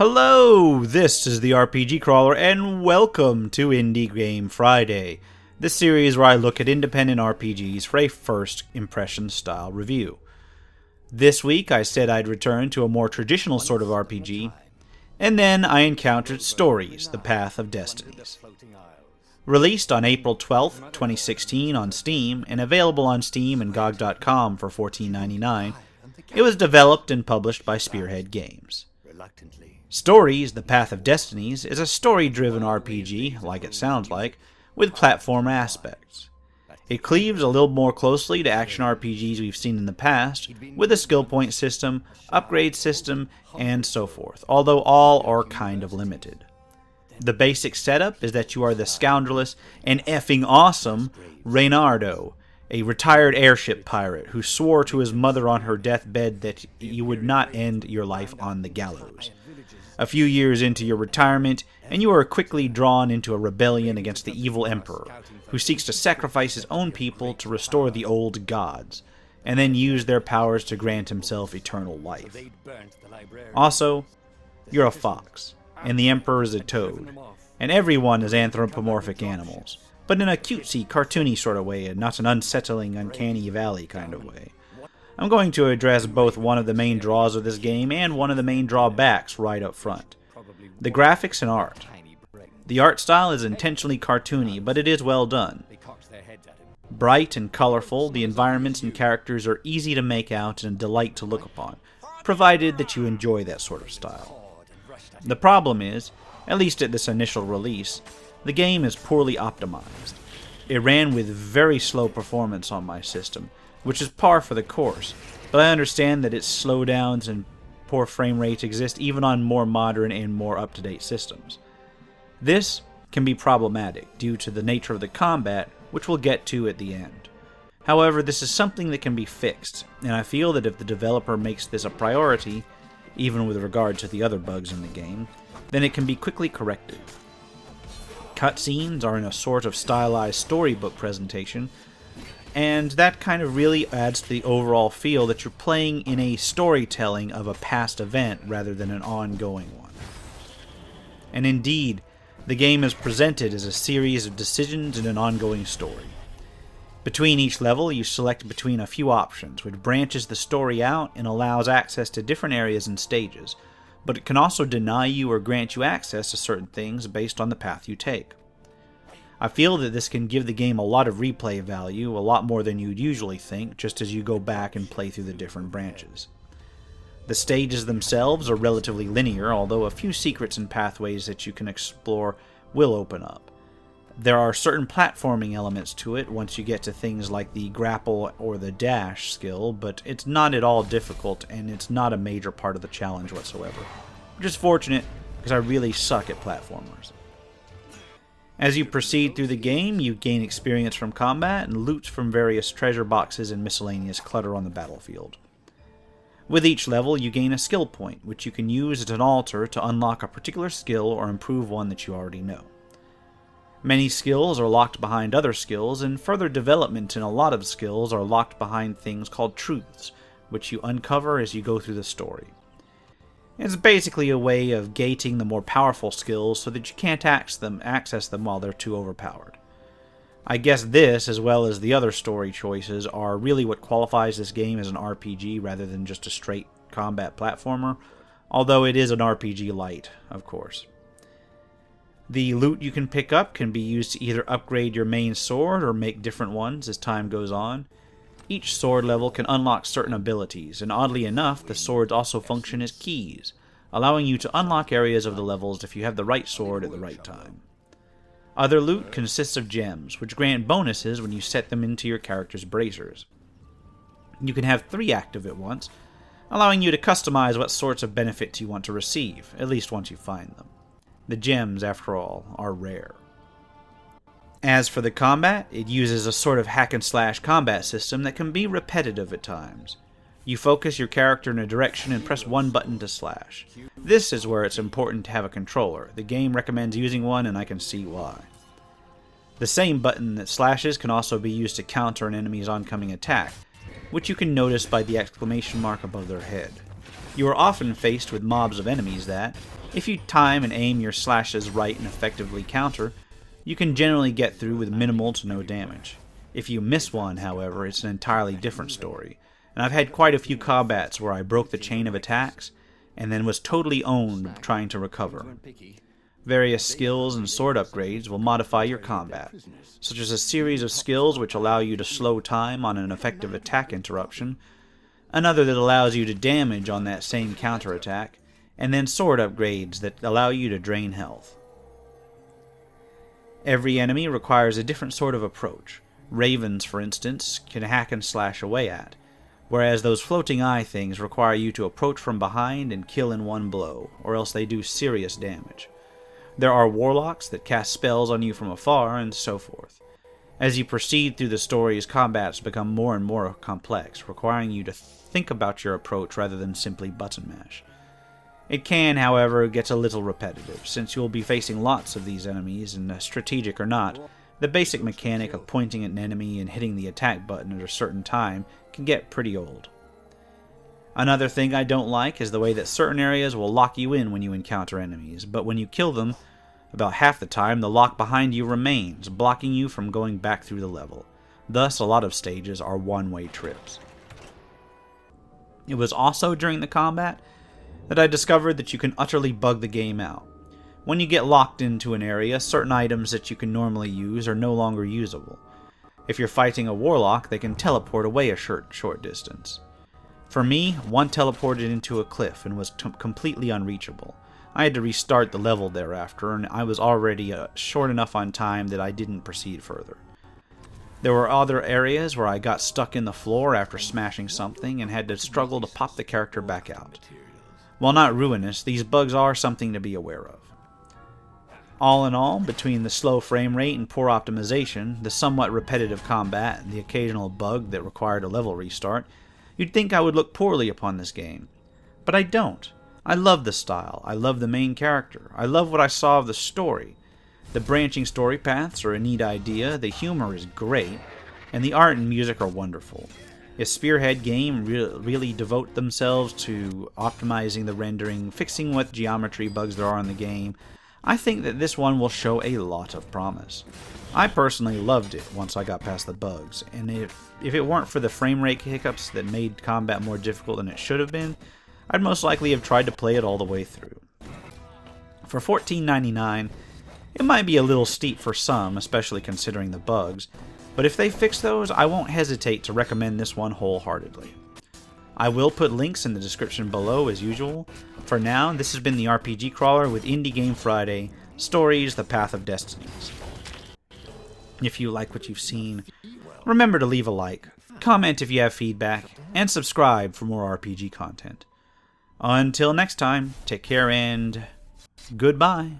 Hello, this is the RPG Crawler, and welcome to Indie Game Friday, the series where I look at independent RPGs for a first impression style review. This week I said I'd return to a more traditional sort of RPG, and then I encountered Stories, the Path of Destinies. Released on April 12th, 2016 on Steam, and available on Steam and GOG.com for $14.99, it was developed and published by Spearhead Games. Stories, the Path of Destinies, is a story-driven RPG, like it sounds like, with platform aspects. It cleaves a little more closely to action RPGs we've seen in the past, with a skill point system, upgrade system, and so forth, although all are kind of limited. The basic setup is that you are the scoundrelous and effing awesome Reynardo, a retired airship pirate who swore to his mother on her deathbed that you would not end your life on the gallows. A few years into your retirement, and you are quickly drawn into a rebellion against the evil emperor, who seeks to sacrifice his own people to restore the old gods, and then use their powers to grant himself eternal life. Also, you're a fox, and the emperor is a toad, and everyone is anthropomorphic animals, but in a cutesy, cartoony sort of way, and not an unsettling, uncanny valley kind of way. I'm going to address both one of the main draws of this game and one of the main drawbacks right up front. The graphics and art. The art style is intentionally cartoony, but it is well done. Bright and colorful, the environments and characters are easy to make out and a delight to look upon, provided that you enjoy that sort of style. The problem is, at least at this initial release, the game is poorly optimized. It ran with very slow performance on my system, which is par for the course, but I understand that its slowdowns and poor frame rates exist even on more modern and more up-to-date systems. This can be problematic due to the nature of the combat, which we'll get to at the end. However, this is something that can be fixed, and I feel that if the developer makes this a priority, even with regard to the other bugs in the game, then it can be quickly corrected. Cutscenes are in a sort of stylized storybook presentation, and that kind of really adds to the overall feel that you're playing in a storytelling of a past event rather than an ongoing one. And indeed, the game is presented as a series of decisions in an ongoing story. Between each level, you select between a few options, which branches the story out and allows access to different areas and stages, but it can also deny you or grant you access to certain things based on the path you take. I feel that this can give the game a lot of replay value, a lot more than you'd usually think, just as you go back and play through the different branches. The stages themselves are relatively linear, although a few secrets and pathways that you can explore will open up. There are certain platforming elements to it once you get to things like the grapple or the dash skill, but it's not at all difficult and it's not a major part of the challenge whatsoever. Which is fortunate, because I really suck at platformers. As you proceed through the game, you gain experience from combat and loot from various treasure boxes and miscellaneous clutter on the battlefield. With each level, you gain a skill point, which you can use as an altar to unlock a particular skill or improve one that you already know. Many skills are locked behind other skills, and further development in a lot of skills are locked behind things called truths, which you uncover as you go through the story. It's basically a way of gating the more powerful skills so that you can't access them while they're too overpowered. I guess this, as well as the other story choices, are really what qualifies this game as an RPG rather than just a straight combat platformer, although it is an RPG light, of course. The loot you can pick up can be used to either upgrade your main sword or make different ones as time goes on. Each sword level can unlock certain abilities, and oddly enough, the swords also function as keys, allowing you to unlock areas of the levels if you have the right sword at the right time. Other loot consists of gems, which grant bonuses when you set them into your character's bracers. You can have 3 active at once, allowing you to customize what sorts of benefits you want to receive, at least once you find them. The gems, after all, are rare. As for the combat, it uses a sort of hack-and-slash combat system that can be repetitive at times. You focus your character in a direction and press one button to slash. This is where it's important to have a controller. The game recommends using one, and I can see why. The same button that slashes can also be used to counter an enemy's oncoming attack, which you can notice by the exclamation mark above their head. You are often faced with mobs of enemies that, if you time and aim your slashes right and effectively counter, you can generally get through with minimal to no damage. If you miss one, however, it's an entirely different story, and I've had quite a few combats where I broke the chain of attacks and then was totally owned trying to recover. Various skills and sword upgrades will modify your combat, such as a series of skills which allow you to slow time on an effective attack interruption, another that allows you to damage on that same counterattack, and then sword upgrades that allow you to drain health. Every enemy requires a different sort of approach. Ravens, for instance, can hack and slash away at, whereas those floating eye things require you to approach from behind and kill in one blow, or else they do serious damage. There are warlocks that cast spells on you from afar, and so forth. As you proceed through the story's combats become more and more complex, requiring you to think about your approach rather than simply button mash. It can, however, get a little repetitive, since you will be facing lots of these enemies, and strategic or not, the basic mechanic of pointing at an enemy and hitting the attack button at a certain time can get pretty old. Another thing I don't like is the way that certain areas will lock you in when you encounter enemies, but when you kill them, about half the time the lock behind you remains, blocking you from going back through the level. Thus, a lot of stages are one-way trips. It was also during the combat that I discovered that you can utterly bug the game out. When you get locked into an area, certain items that you can normally use are no longer usable. If you're fighting a warlock, they can teleport away a short distance. For me, one teleported into a cliff and was completely unreachable. I had to restart the level thereafter, and I was already short enough on time that I didn't proceed further. There were other areas where I got stuck in the floor after smashing something and had to struggle to pop the character back out. While not ruinous, these bugs are something to be aware of. All in all, between the slow frame rate and poor optimization, the somewhat repetitive combat, and the occasional bug that required a level restart, you'd think I would look poorly upon this game. But I don't. I love the style, I love the main character, I love what I saw of the story. The branching story paths are a neat idea, the humor is great, and the art and music are wonderful. If Spearhead Game really devote themselves to optimizing the rendering, fixing what geometry bugs there are in the game, I think that this one will show a lot of promise. I personally loved it once I got past the bugs, and if it weren't for the frame rate hiccups that made combat more difficult than it should have been, I'd most likely have tried to play it all the way through. For $14.99, it might be a little steep for some, especially considering the bugs, but if they fix those, I won't hesitate to recommend this one wholeheartedly. I will put links in the description below as usual. For now, this has been the RPG Crawler with Indie Game Friday, Stories, The Path of Destinies. If you like what you've seen, remember to leave a like, comment if you have feedback, and subscribe for more RPG content. Until next time, take care and goodbye.